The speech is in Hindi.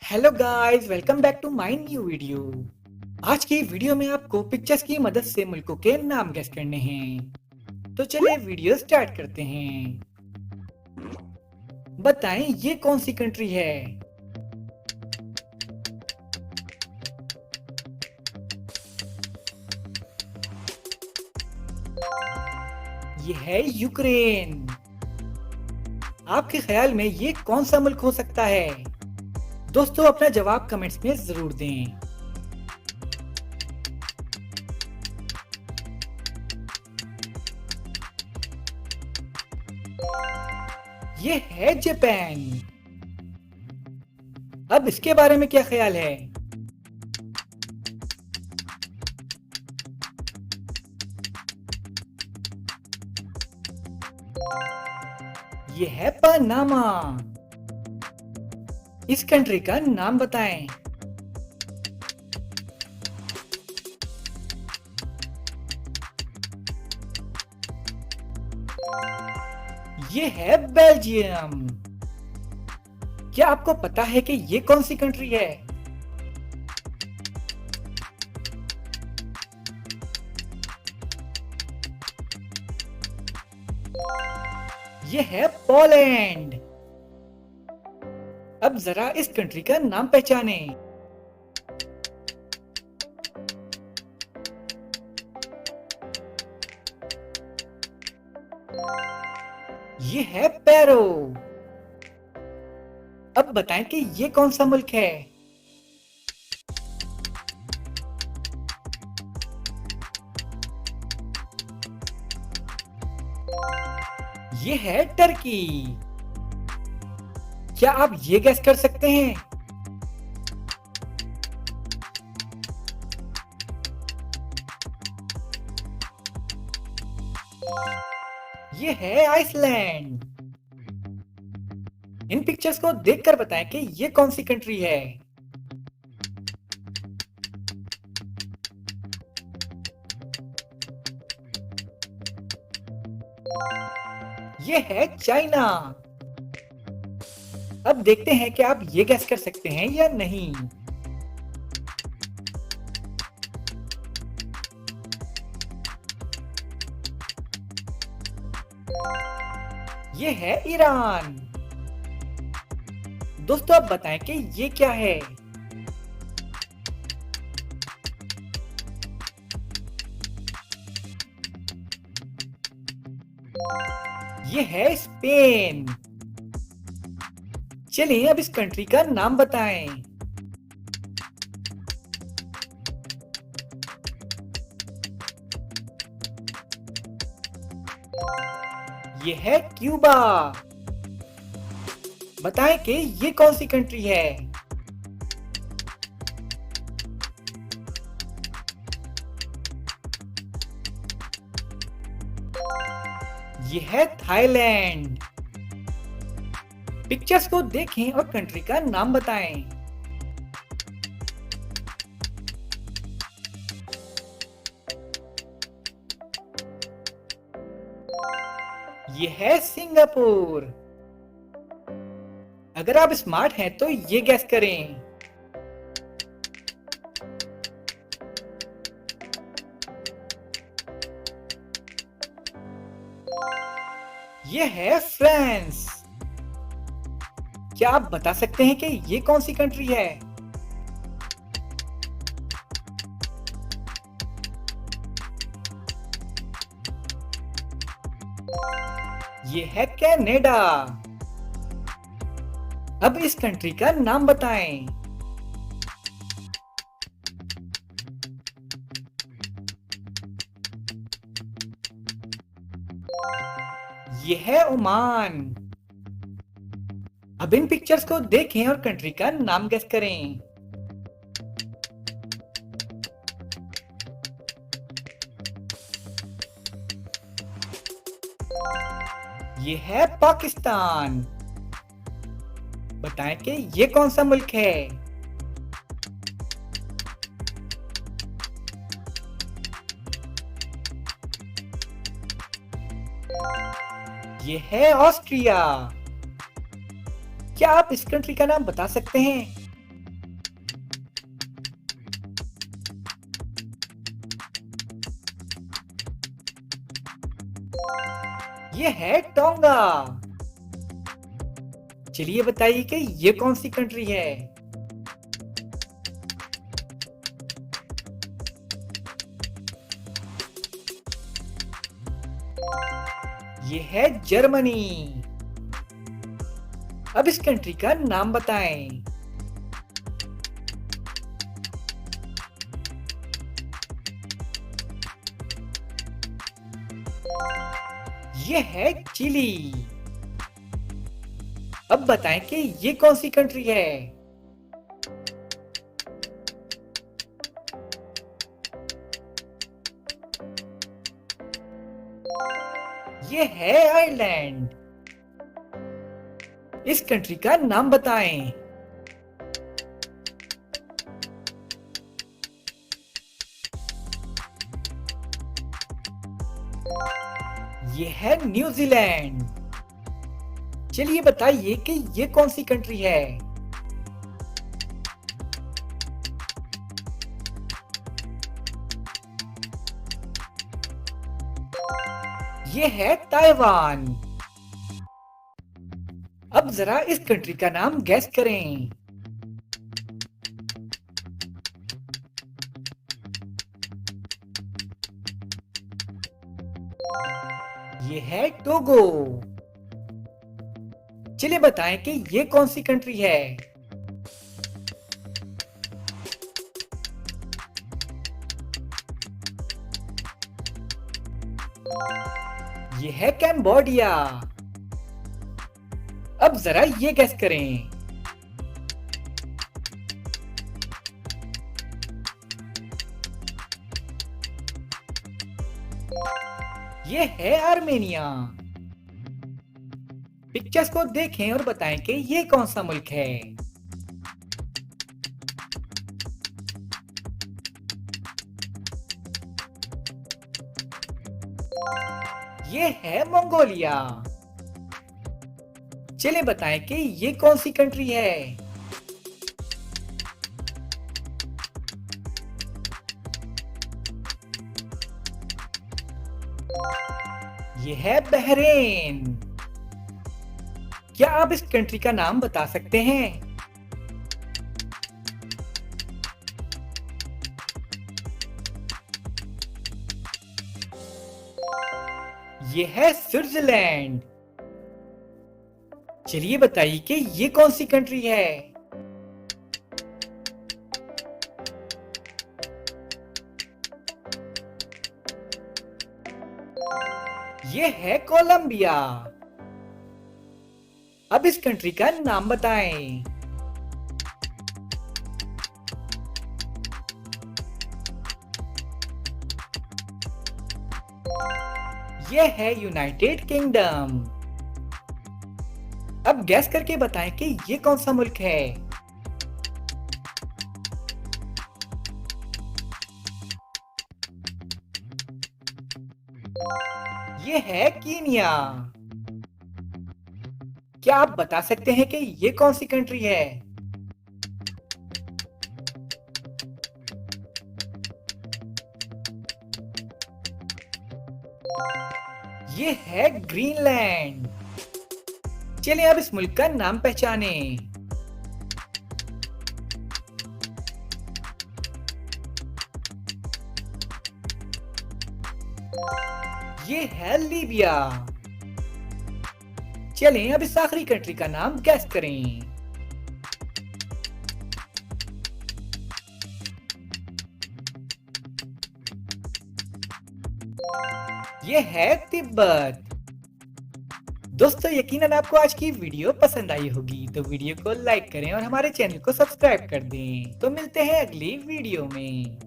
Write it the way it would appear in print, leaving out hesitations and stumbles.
Hello guys, welcome back to my new video. आज की वीडियो में आपको पिक्चर्स की मदद से मुल्कों के नाम गेस करने हैं। तो चलिए वीडियो स्टार्ट करते हैं। बताएं ये कौन सी कंट्री है। ये है यूक्रेन। आपके ख्याल में ये कौन सा मुल्क हो सकता है? दोस्तों अपना जवाब कमेंट्स में जरूर दें। ये है जापान। अब इसके बारे में क्या ख्याल है? ये है पनामा। इस कंट्री का नाम बताएं। ये है बेल्जियम। क्या आपको पता है कि ये कौन सी कंट्री है? ये है पोलैंड। अब जरा इस कंट्री का नाम पहचाने। ये है पेरू। अब बताएं कि ये कौन सा मुल्क है? ये है टर्की। क्या आप ये गैस कर सकते हैं? ये है आइसलैंड। इन पिक्चर्स को देखकर बताएं कि ये कौन सी कंट्री है। ये है चाइना। अब देखते हैं कि आप ये गैस कर सकते हैं या नहीं। ये है ईरान। दोस्तों अब बताएं कि ये क्या है। ये है स्पेन। चलिए अब इस कंट्री का नाम बताएं। ये है क्यूबा। बताएं कि ये कौन सी कंट्री है। ये है थाईलैंड। पिक्चर्स को देखें और कंट्री का नाम बताएं। ये है सिंगापुर। अगर आप स्मार्ट हैं तो ये गैस करें। ये है फ्रांस। क्या आप बता सकते हैं कि ये कौन सी कंट्री है? ये है कनाडा। अब इस कंट्री का नाम बताएं। ये है ओमान। अब इन पिक्चर्स को देखें और कंट्री का नाम गेस करें। ये है पाकिस्तान। बताएं कि ये कौन सा मुल्क है। ये है ऑस्ट्रिया। क्या आप इस कंट्री का नाम बता सकते हैं? ये है टोंगा। चलिए बताइए कि ये कौन सी कंट्री है। ये है जर्मनी। अब इस कंट्री का नाम बताएं। ये है चिली। अब बताएं कि ये कौन सी कंट्री है। ये है आयरलैंड। इस कंट्री का नाम बताएं। ये है न्यूजीलैंड। चलिए बताइए कि ये कौन सी कंट्री है। ये है ताइवान। अब जरा इस कंट्री का नाम गैस करें। ये है टोगो। चलिए बताएं कि ये कौन सी कंट्री है। ये है कैम्बोडिया। अब जरा ये गैस करें। ये है आर्मेनिया। पिक्चर्स को देखें और बताएं कि ये कौन सा मुल्क है। ये है मंगोलिया। चलिए बताएं कि ये कौन सी कंट्री है। ये है बहरेन। क्या आप इस कंट्री का नाम बता सकते हैं। ये है स्विट्जरलैंड। चलिए बताइए कि ये कौन सी कंट्री है। ये है कोलंबिया। अब इस कंट्री का नाम बताएं। ये है यूनाइटेड किंगडम। अब गैस करके बताएं कि ये कौन सा मुल्क है। ये है कीनिया। क्या आप बता सकते हैं कि ये कौन सी कंट्री है। ये है ग्रीनलैंड। चलिए अब इस मुल्क का नाम पहचाने। ये है लीबिया। चलें अब इस आखिरी कंट्री का नाम गैस करें। ये है तिब्बत। दोस्तों यकीनन आपको आज की वीडियो पसंद आई होगी, तो वीडियो को लाइक करें और हमारे चैनल को सब्सक्राइब कर दें। तो मिलते हैं अगली वीडियो में।